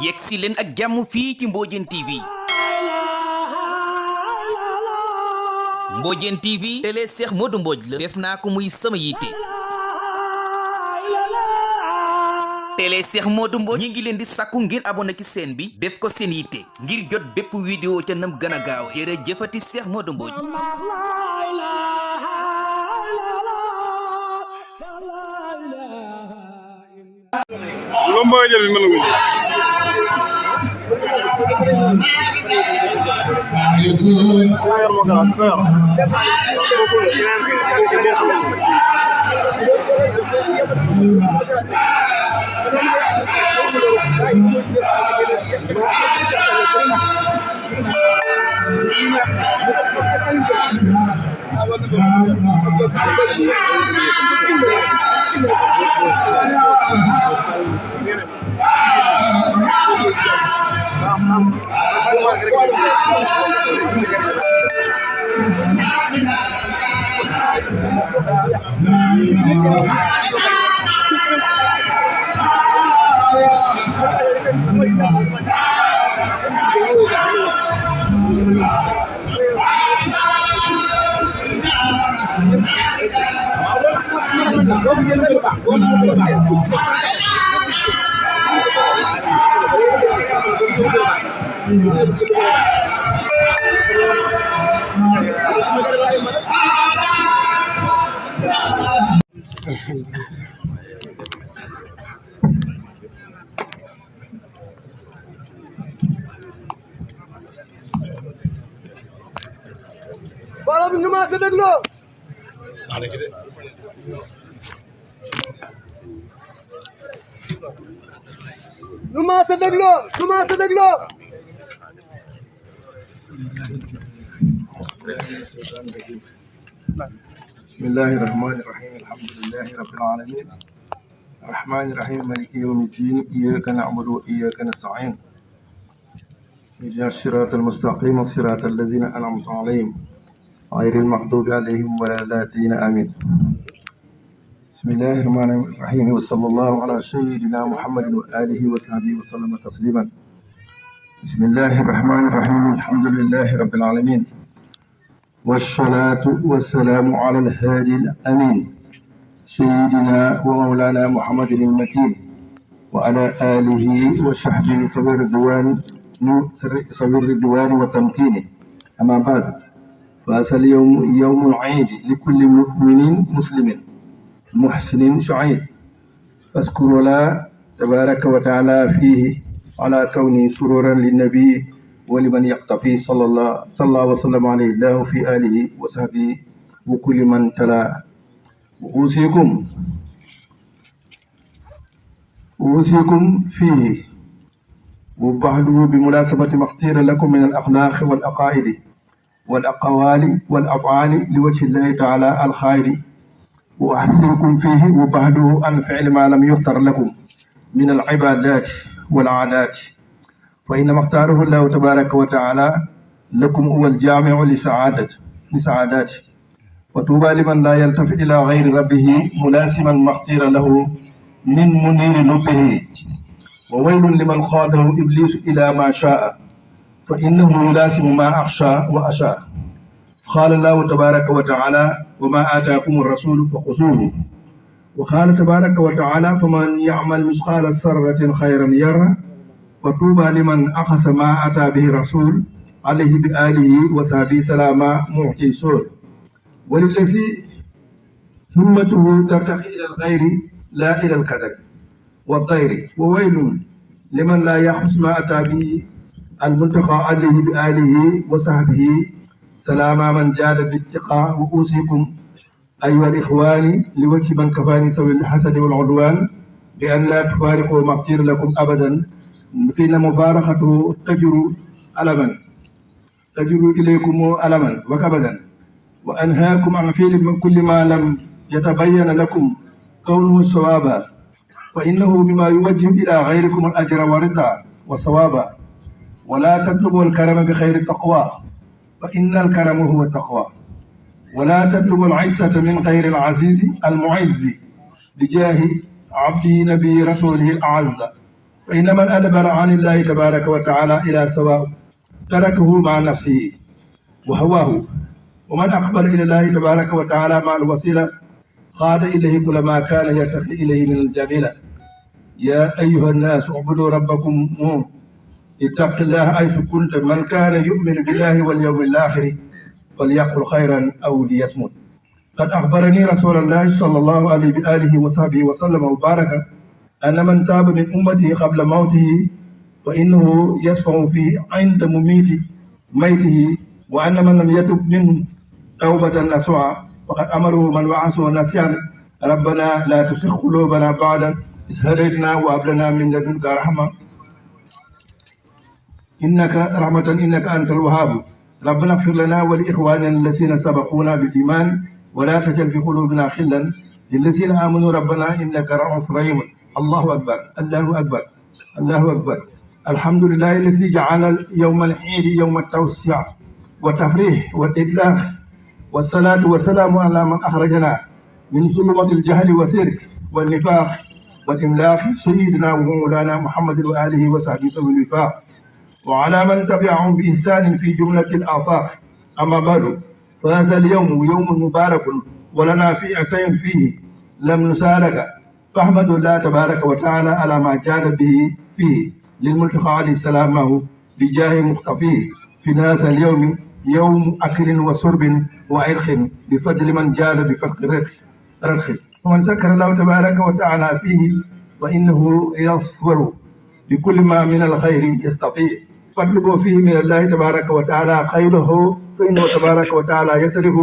yegsi leen ak jàmm fii ci Mbodiène TV. Mbodiène TV télé Cheikh Modou Mbodj la def naa ko muy sama yitte. télé Cheikh Modou Mbodj ñi ngi leen di sakku ngir abonné ci chaîne bi def ko seen yitte ngir jot bépp vidéo ca nam gën a gaaw jërëjëfati Cheikh Modou Mbodj. lomba jël bi mën na Bala bi ñu ma sa dégloo ñu ma sa dégloo بسم الله الرحمن الرحيم الحمد لله رب العالمين الرحمن الرحيم مالك يوم الدين إياك نعبد وإياك نستعين اهدنا الصراط المستقيم صراط الذين أنعمت عليهم غير المغضوب عليهم ولا الضالين آمين بسم الله الرحمن الرحيم وصلى الله على سيدنا محمد وآله وصحبه وسلم تسليما بسم الله الرحمن الرحيم الحمد لله رب العالمين والصلاة والسلام على الهادي الأمين سيدنا ومولانا محمد المكين وعلى آله وصحبه صبر الرضوان والتمكين أما بعد فهذا اليوم يوم العيد لكل مؤمن مسلم محسن سعيد فاذكر الله تبارك وتعالى فيه على كونه سرورا للنبي ولمن يقتفي صلى الله وسلم عليه الله في آله وصحبه وكل من تلا أوصيكم فيه وبعده بمناسبة ما اختير لكم من الأخلاق والعقائد والأقوال والأفعال لوجه الله تعالى الخير وأحثركم فيه وبعده عن فعل ما لم يختر لكم من العبادات والعادات فإنما اختاره الله تبارك وتعالى لكم هو الجامع لسعادات وطوبى لمن لا يلتفت إلى غير ربه ملاسما ما اختير له من منير لبه وويل لمن خاضه إبليس إلى ما شاء فإنه يلاسم ما أخشى وأشاء قال الله تبارك وتعالى وما آتاكم الرسول فخذوه وقال تبارك وتعالى فمن يعمل مثقال ذرة خيرا يره وطوبى لمن أخذ ما أتى به الرسول عليه بآله وصحبه سلاما معطي سور وللذي همته ترتقي إلى الغير لا إلى الكدر والضير وويل لمن لا يأخذ ما أتى به المنتقى عليه بآله وصحبه سلاما من جاد بالتقى وأوصيكم أيها الإخوان لوجه من كفاني سوي الحسد والعدوان بأن لا تفارقوا ما اختير لكم أبدا فإن مفارقته تجر إليكم ألما وكبدا وأنهاكم عن فعل من كل ما لم يتبين لكم كونه صوابا فإنه بما يوجه إلى غيركم الأجر والرضا والصوابا ولا تطلبوا الكرم بخير التقوى فإن الكرم هو التقوى ولا تطلبوا العزة من غير العزيز المعز بجاه عبده نبي رسوله الأعز. فإن من أدبر عن الله تبارك وتعالى إلى سواء تركه مع نفسه وهواه، ومن أقبل إلى الله تبارك وتعالى مع الوسيلة قاد إليه كل ما كان يرتقي إليه من الجميلة. يا أيها الناس اعبدوا ربكم اتق الله حيث كنت، من كان يؤمن بالله واليوم الآخر فليقل خيرا أو ليصمت. قد أخبرني رسول الله صلى الله عليه وآله وصحبه وسلم وبارك أن من تاب من أمته قبل موته فإنه يشفع فيه عند ميته، وأن من لم يتب منه توبة نصوحا فقد أمره من وعصه نسيان ربنا لا تزغ قلوبنا بعد إذ هديتنا وهب لنا من لدنك رحمة إنك أنت الوهاب. ربنا اغفر لنا ولإخواننا الذين سبقونا بالإيمان ولا تجعل في قلوبنا غلا للذين آمنوا ربنا إنك رؤوف رحيم. الله أكبر الله أكبر الله أكبر. الحمد لله الذي جعل يوم العيد يوم التوسع والتفريح والإدلاق، والصلاة والسلام على من أخرجنا من ظلمات الجهل والشرك والنفاق والإملاق سيدنا ومولانا محمد وآله وصحبه ذوي الوفاق، وعلى من تبعهم بإحسان في جملة الآفاق. أما بعد، فهذا اليوم يوم مبارك ولنا في عسين فيه لم نسارك، فاحمد الله تبارك وتعالى على ما جاد به فيه للملتقى عليه السلام معه بجاه مختفيه في هذا اليوم، يوم أكل وشرب وعرق بفضل من جاد بفرق رخ. ومن سكر الله تبارك وتعالى فيه فإنه يصفر بكل ما من الخير يستطيع، فاطلبوا فيه من الله تبارك وتعالى خيره فإنه تبارك وتعالى يصرف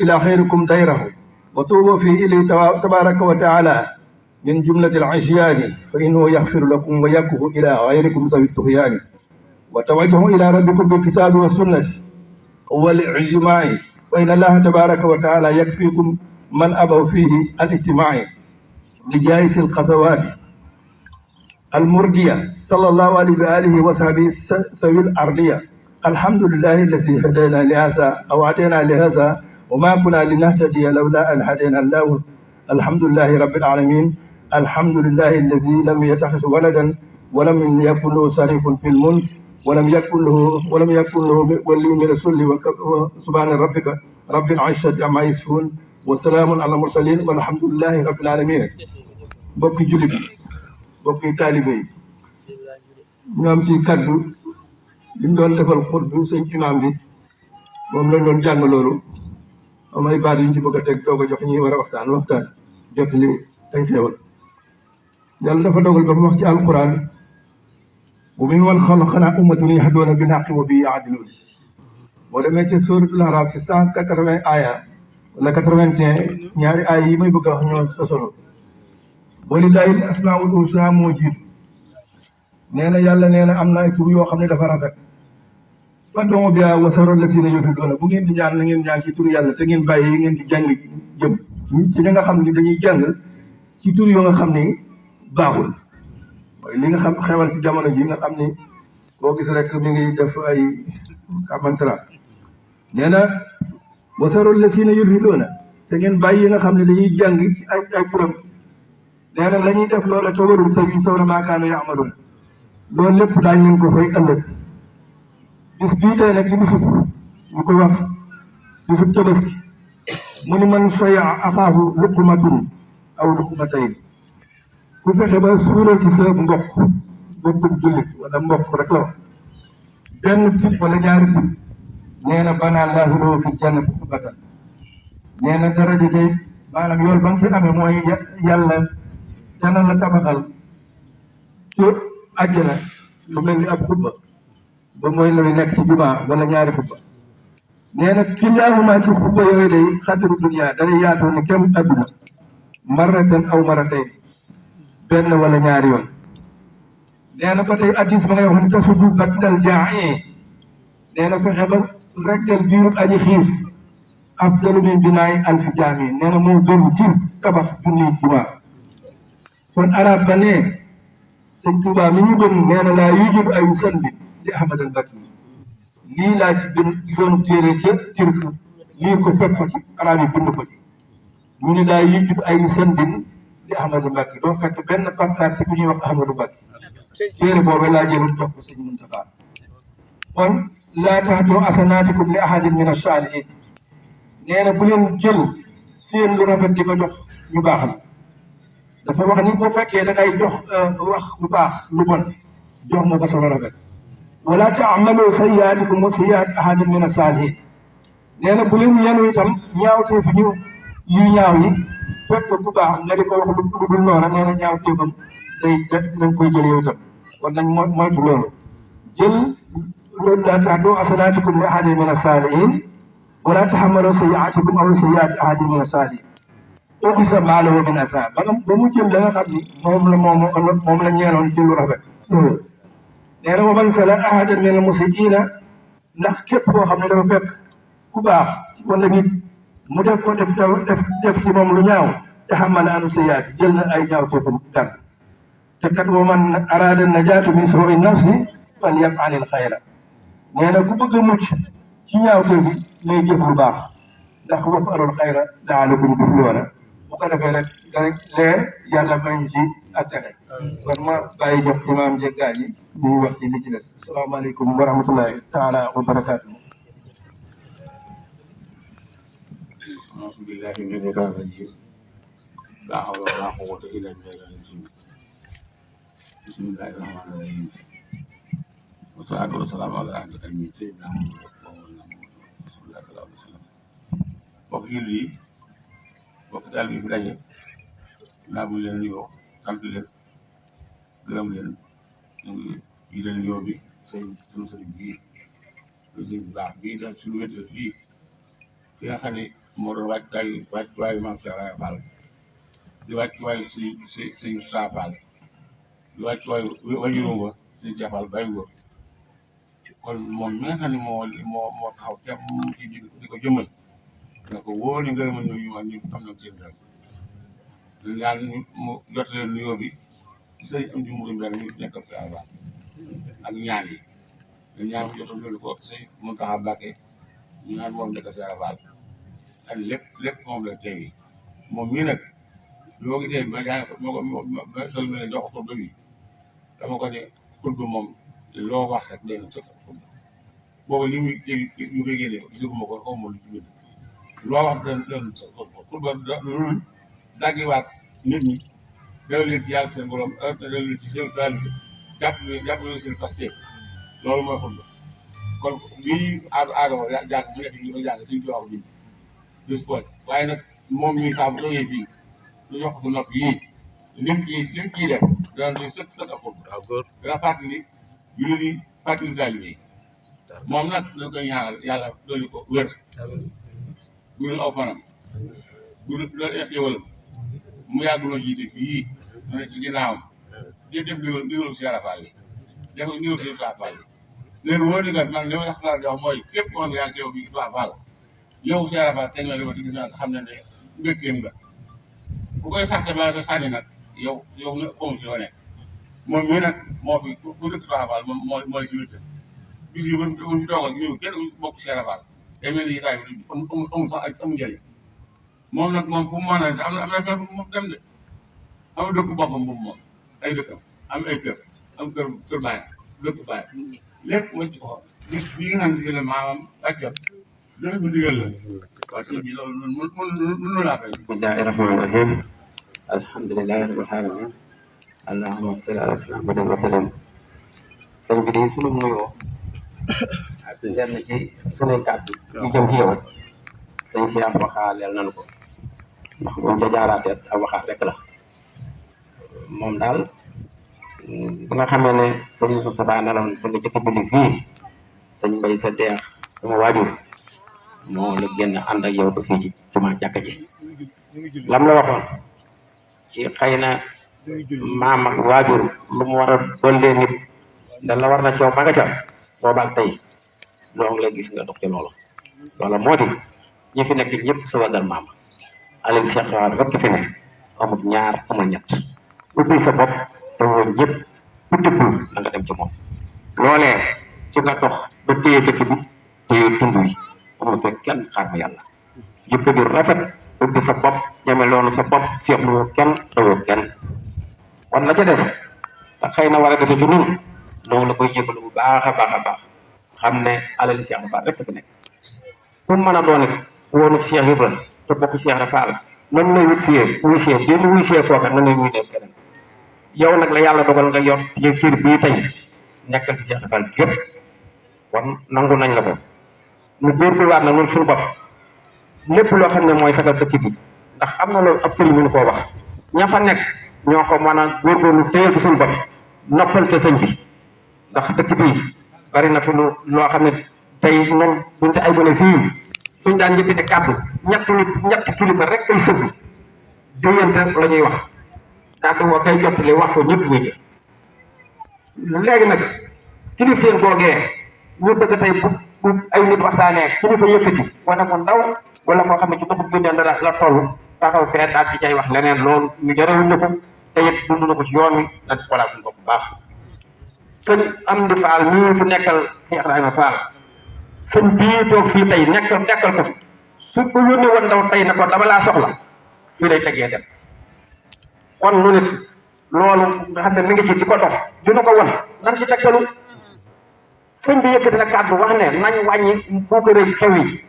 إلى خيركم ديره، وتوبوا فيه إليه تبارك وتعالى من جملة العصيان فإنه يغفر لكم ويكف إلى غيركم ذوي الطغيان. وتوجهوا إلى ربكم بالكتاب والسنة والإجماع، فإن الله تبارك وتعالى يكفيكم من أبوا فيه الاجتماع لجائز القسوات المرضية صلى الله عليه وآله وصحبه سوي الأرضية. الحمد لله الذي هدينا لهذا أو هدينا لهذا وما كنا لنهتدي لولا أن هدينا الله. الحمد لله رب العالمين. الحمد لله الذي لم يتخذ ولدا ولم يكن له شريك في الملك ولم يكن له ولي من الذل، سبحان ربك رب العزة عما يصفون وسلام على المرسلين والحمد لله رب العالمين. bokki jullit bokki taalibe yi, ñu am ci kaddu li ñu doon defal xutbu sëñ imaam bi moom lañ doon jàng loolu am ay baat yu ñu ci bëgg a teg doog a jox ñi war a waxtaan jot li ay xéewal. yàlla dafa dogal ba mu wax ci alquran wa mimman xalaqnaa ummatan yahduuna bil haqqi wa bihi ya'diluun. boo demee ci suuratul Araaf ci 180 aaya wala 81 ñaari aaya yi may bëgg a wax ñoo sosolo. walillaahi asmaa'ul husnaa moo jiitu. nee na yàlla nee na am na ay tur yoo xam ne dafa rafet. fad'uu bihaa wa zarul laziina yulhiduuna. bu ngeen di ñaan na ngeen ñaan ci tur yàlla te ngeen bàyyi ngeen di jàng jëm ci ñi nga xam ne dañuy jàng ci tur yoo nga xam ne baaxul. mooy li nga xam xewal ci jamono ji nga xam ni boo gis rek mi ngi def ay amantara. nee na wa zarul laziina yulhiduuna te ngeen bàyyi nga xam ne dañuy jàng ci ay turam. nee na la ñuy def loola te warul sawfa maa kaanu ya'maluun. loolu lépp daañu leen ko fay ëllëg. bis bii tey nag li bisub ñu koy wax bisub Tabaski mu ni man shay'a axaahu luqmatun aw luqmatayn. ku fexe ba suural ci sa mbokkum jullit wala mbokk rek la benn tib wala ñaari tib. nee na banaa llaahu lahu fi jannati xubatan. nee na daraja day maanaam yool ba nga fi amee mooy yàlla dana la tabaxal ci àjjana lu mel ni ab xubba ba mooy la nekk ci jumaa wala ñaari xubba. nee na kilaahumaa ci xubba yooyu day xadru dunya day yaatoo ni kem adduna marratan aw marratayn benn wala ñaari yoon. nee na ba tey addis ba ngay wax ni tasudu battal jaa'i. nee na fexe ba reggal biirub aji xiif afdalu min binaa'i alfi jaami. nee na moo gën ci tabax junni jumaa. kon arab ba ne sëñ Tuubaa mi ñu gën nee na laa yujibu ay sanbi li Ahmad al Bakri. lii laa ci gën gisoon téere ca Turk lii ko fekk ko ci arab yi bind ko ci. ñu ne laa yujub ay sandin di Ahmadou Mbacké doo fekk benn pancarte ci ku ñuy wax Ahmadou Mbacké téere boobu laa jëloon jox ko sëñ Muntaxa kon laa taxtu asanaatikum li ahadin min as-saalihin nee na bu leen jël seen lu rafet di ko jox ñu baax la dafa wax ni boo fekkee da ngay jox wax lu baax lu bon jox nga ko sa lu rafet wala taamalu sayyiaatikum wa sayyiaat ahadin min as-saalihin nee na bu leen yenu itam ñaawtee fi ñu yu ñaaw yi fekk bu baax nga di ko wax lu dul noonu nee na ñaawteefam day dañ koy jël yow itam kon nañ moytu loolu jël loolu laa taxtu asanaatikum li ahadin min as-saalihin wala taxamalu sayyiaatikum aw sayyiaati ahadin min as-saalihin uxisa maalahu min asaa ba mu jël la nga xam ni moom la ñeeloon ci lu rafet nee na wa man sala ahadan min al-musiiina ndax képp koo xam ne dafa fekk ku baax wala nit mu def ko def ci moom lu ñaaw taxamala an sayyiaati jël na ay ñaaw teefam dal te kat wa man araada najaatu min suui nafsi falyaf'al al-xayra nee na ku bëgg a mucc ci ñaaw teef bi lay jëf lu baax ndax waf'alul xayra la'allakum tuflihuun bu ko defee rek danañ leer yàlla bañ ci ak texe kon ma bàyyi jox imaam jeggaay yi ñuy wax ci li ci des asalaamaaleykum wa rahmatullahi taala wa barakaatu. أعوذ بالله من الشيطان الرجيم لا حول ولا قوة إلا بالله بسم الله الرحمن الرحيم والصلاة والسلام على أهل الأمين سيدنا محمد صلى الله عليه وسلم mbokk jullit yi mbokk daal bi fi daje naa bu leen nuyoo sant leen gërëm leen ñu ngi jiital nuyoo bi sunu sëriñ bii sëriñ bu baax bii daal suñu wét fii fi nga xam ne moo doon wàccuwaayu maam Cheikh Ibra Fall di wàccuwaayu sëñ Saa Fall di wàccuwaayu wajuróom ba sëñ Cheikh Fall bàyyi ko kon moom mi nga xam ne moo taxaw te ci di ko jëmmal nga ko wóor ni ngërëm a ñëw ñu wax ñu am na seen dara ñu ñaan mu jot leen nuyoo bi ci sëñ am ji murum dara ñu nekkal si àll ak ñaan yi ñu ñaan mu jotal loolu ko sëñ Muntaxa Mbàkke ñu ñaan moom nekkal si àll ak lépp moom la teew yi moom mii nag loo gisee ma jàng ma sol ma ne jox ko xutba bi dama ko ne xutba moom loo wax rek day na sëkk xutba boobu li muy ñu koy génne gisuma ko xaw ma lu ci bind loo wax doon xutba loolu daggiwaat nit ñi delloo leen ci yàlla seen borom delloo leen ci seen taalibe jàpp leen seen pastéef loolu mooy xutba kon lii aadama jàng bu nekk ñu ko jàng suñu wax bi dus poñ waaye nag moom mii saa bu doyee fii lu jox ko nopp yii lim ciy def dana doy sëkk ak xutba dana fàttali jullit yi fàttali taalibe yi moom nag dañ koy ñaanal yàlla dooli ko wér gudul aw fanam gudul loolu ay xéwalam mu yàgg noo jiite fii mu ne ci ginnaawam di def ndigalu si Fall yi def ndigalu si Fall yi léegi wóor ni kat man li ma la xalaat di wax mooy képp koo xam ne yaa ngi teew bi Fall yow si Fall te nga li ma ci gis naa xam ne ne mbégteem nga bu koy saxte ba nga sànni nag yow nga xamu si loo nekk moom mii nag moo fi ku dëkk Fall moom mooy si wéttal bis yi buñ fi toog ak ñëw kenn bokk si Fall day mel ni saa yi amul sax ak amul njëriñ moom nag moom fu mu mën a am na fenn fu mu dem de am dëkk boppam bu moom ay dëkkam am ay kër am kër baay dëkk baay lépp ma ci ko bis bii nga xam ne maamam ak jot dana ko digal la waaw sëñ bi loolu mënu laa fay. bismillahi rahmaani rahim alhamdulilahi rabbil alamin allahumma salli ala sayyidina wa sallam sëñ bi de sunu nuyoo ak lenn ci sunuy kàddu yi jëm ci yow sëñ si am waxaaleel nañu ko ndax buñ ca jaaraatee ak waxaat rek la moom daal bi nga xamee ne sëñ Moustapha nelaw fa nga jëkk julli fii sëñ Mbay sa deex sama waajur moo la génn ànd ak yow ba fii ci jumaa jàkka ji lam la waxoon ci xëy na maam ak waajur lu mu war a dollee nit da la war na coow ba nga ca boobaak tey loo ngi lay gis nga dox ci loolu loola moo di ñi fi nekk ñëpp sa wagal maam Aliou Cheikh Rawane rek fi ne amul ñaar amul ñett ubbil sa bopp te woon ñëpp ku dëggul na nga dem ci moom loolee ci nga dox ba téye dëkk bi téye tund yi amul fekk kenn xaar ma yàlla jikko ju rafet ubbi sa bopp ñeme loolu sa bopp seetlu kenn tawoo kenn wan la ca des te xëy na war a dese ci nun loolu la koy jégalu bu baax a baax a baax xam ne alali Cheikh Ibra rek fi nekk fu mu mën a doon it woonu Cheikh Ibra te bokk Cheikh Ibra Fall nan lay wut fiyee wuy see bi mu wuy see kooka nan lay wuy def keneen yow nag la yàlla dogal nga yor ci kër bii tey nekkal ci Cheikh Ibra Fall gépp kon nangu nañ la ko ñu góorgóorluwaat nag ñun suñu bopp lépp loo xam ne mooy sagal dëkk bi ndax am na loolu ab sëriñ mënu koo wax ña fa nekk ñoo ko mën a góorgóorlu téyel ko suñu bopp noppal te sëñ bi ndax dëkk bi bari na fi loo xam ne tey noonu buñu te ay gone fii suñ daan njëkkite kàddu ñetti kilifa rek kay sëgg déyante la ñuy wax kàddu woo kay jottali wax ko ñëpp wéy léegi nag kilifteen googee ñu bëgg tey bu ay nit waxtaanee kilifa yëkkati wala ko ndaw wala koo xam ne ci doxu bindeen la toll taxaw fee daal ci cay wax leneen loolu ñu jarewuñ na ko te it dund na ko ci yoon wi dañ ko xoolaat suñu bopp bu baax sëñ Amdi Fall mii fi nekkal Cheikh Ibrahima Fall sëñ bii toog fii tey nekkal ko fi su ko yónnee woon ndaw tey na ko dama laa soxla fii lay tegee dem kon lu nit loolu nga xam ne mi ngi ci di ko dox dina ko won nan ci tegtalu sëñ bi yëkkati na kàddu wax ne nañ wàññi buukaree xew yi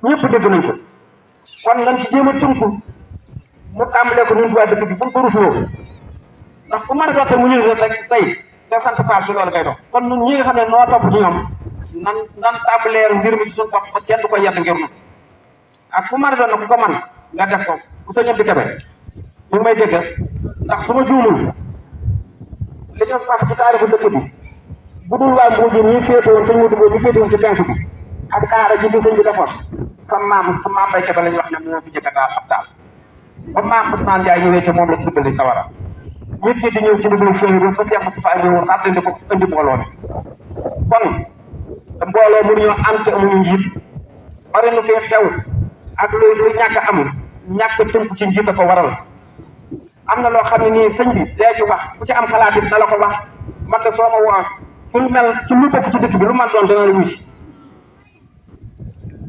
ñëpp dégg nañ ko kon nañ ci jéem a tënku mu tàmbalee ko ñun waa dëkk bi bu ñu ko rusloo ndax ku mën a doxee mu yëg rek tey te sant Fall ci loolu ngay dox kon ñun ñi nga xam ne noo topp ci ñoom nan tàmbalee mbir mi ci suñu bopp ba kenn du ko yedd ngir nu ak fu mën a doon na ku ko man nga def ko ku sa ñëpp di kebe ñu may dégg ndax su ma juumul li ñu wax ci taarixu dëkk bi bu dul waa Mbour ñi féete woon sëñ Modou Mbow ñu féete woon ci penk bi ak daara ji fi sëñ bi defoon sa maam Bay Kebe lañ wax ne moo fi njëkk a taal ab taal ba maam Ousmane Ndiaye ñëwee ci moom la tuddali sawara nit ñi di ñëw ci dugub Cheikh bi ba Cheikh Moustapha ñëwoon rappelé ko indi mbooloo mi kon mbooloo mënuñoo am te amuñu njiit bari na fee xew ak luy ñàkk a amul ñàkk a tënk ci njiit a ko waral am na loo xam ne nii sëñ bi dee ci wax bu ci am xalaat it na la ko wax man de soo ma woo ci lu mel ci lu bokk ci dëkk bi lu man doon dana la wuy si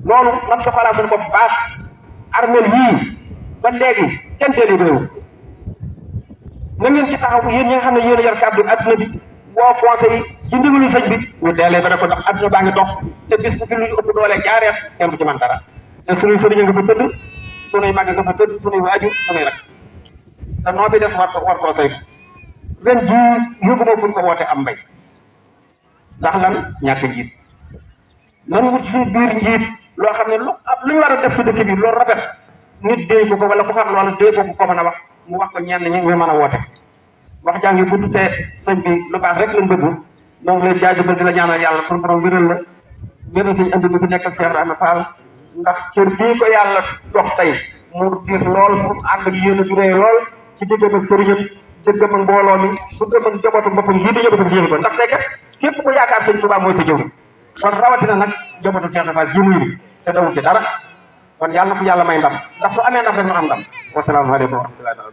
loolu nan ko xalaat suñu bopp baax armel yii ba léegi kenn teeli réew na ngeen ci taxaw yéen ñi nga xam ne yéen a yor kàddu adduna bi woo conseil ci ndigalu sëñ bi ñu deelee ba ne ko ndax adduna baa ngi dox te bis bu fi lu ñu ëpp doole jaareet kenn du ci man dara te sunuy sëriñ nga fa tëdd sunuy màgg nga fa tëdd sunuy waajur sunuy rak te noo fi des war koo saytu ren jii yóbbu ma fu ñu ko woote am mbay ndax lan ñàkk njiit nan wut suñu biir njiit loo xam ne lu ñu war a def ci dëkk bi loolu rafet nit déy ko wala ku xam loolu déy ko mën a wax mu wax ko ñenn ñi ñu mën a woote wax jaa ngi gudd te sëñ bi lu baax rek lañ bëgg ñoo ngi lay jaajëfal di la ñaanal yàlla suñu borom wéral la wéral suñu andi bi fi nekkal Cheikh Ibrahima Fall ndax cër bii ko yàlla jox tey mu diis lool mu ànd ak yéen a juree lool ci diggam ak sëriñam diggam ak mbooloo mi diggam ak njabootu boppam yii di njabootu si yéen ko ndax fekk képp ku yaakaar sëñ Tuubaa mooy sa jëwriñ kon rawatina nag njabootu Cheikh Ibrahima Fall ji muy ni te dawul ci dara kon yàlla na ko yàlla may ndam ndax su amee ndam rek ñu am ndam wasalaamaaleykum wa rahmatullahi taala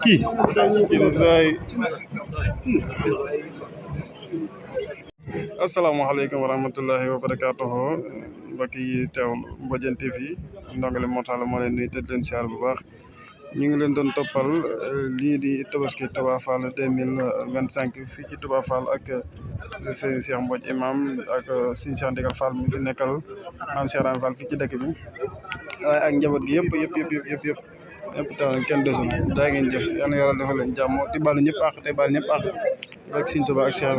Kii asalaamaaleykum wa rahmatullahi wa barakaatuhu mbokk yi teewlu Mbodiène TV ndongole moo tax la moo leen nuyu te leen siyaar bu baax ñu ngi leen doon toppal lii di tabaski Touba Fall 2025 fii ci Touba Fall ak sëñ Cheikh Mbodj imam ak sëñ Cheikh Ndigal Fall mi fi nekkal maam Cheikh Rahane Fall fii ci dëkk bi waaye ak njaboot gi yëpp taw kenn desul daa ngeen jëf yal na yàlla defal leen jàmm te baalu ñëpp àq te baal ñëpp àq rek sëñ Touba ak Cheikh